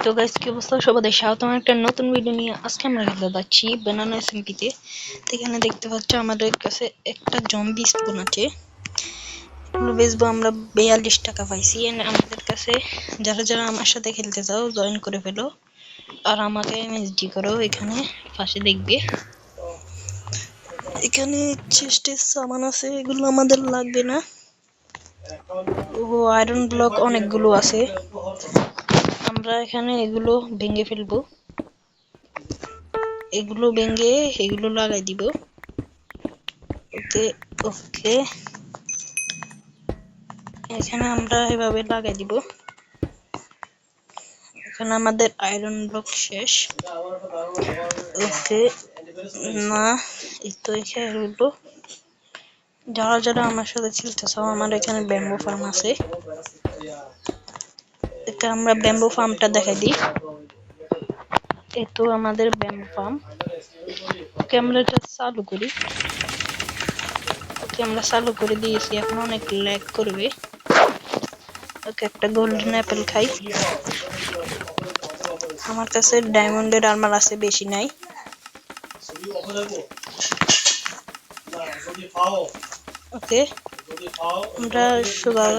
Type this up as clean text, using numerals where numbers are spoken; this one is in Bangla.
তো গাইস, কি অবস্থা সবাই? স্বাগতম একটা নতুন ভিডিও নিয়ে। আজকে আমরা খেলতে যাচ্ছি বানানা এসএমপিতে। এখানে দেখতে পাচ্ছ আমাদের কাছে একটা জম্বি স্পুন আছে। এগুলো বেচবো আমরা 42 টাকা পাইছি। আমাদের কাছে যারা যারা আমার সাথে খেলতে চাও জয়েন করে ফেলো আর আমাকে এমএসডি করো। এখানে পাশে দেখবে, এখানে চেস্টের সামান আছে, এগুলো আমাদের লাগবে না। ও আয়রন ব্লক অনেকগুলো আছে, আমরা এখানে এগুলো ভেঙে ফেলবো। এগুলো ভেঙে এগুলো লাগাই দিব। ওকে ওকে, এখানে আমরা এভাবে লাগাই দিব। এখানে আমাদের আয়রন ব্লক শেষ। ওকে, না এই তো এখানে হলো। যারা যারা আমার সাথে খেলতে চাও, আমার এখানে ব্যাম্বো ফার্ম আছে। এটা আমরা ব্যাম্বো ফার্মটা দেখাই দিই। এই তো আমাদের ব্যাম্বো ফার্ম। ওকে, আমরা এটা চালু করি। ওকে, আমরা চালু করে দিয়েছি, এখন অনেক ল্যাগ করবে। ওকে, একটা গোল্ডেন অ্যাপেল খাই। আমার কাছে ডায়মন্ডের আর্মার আছে, বেশি নাই। ওকে, আমরা সুগার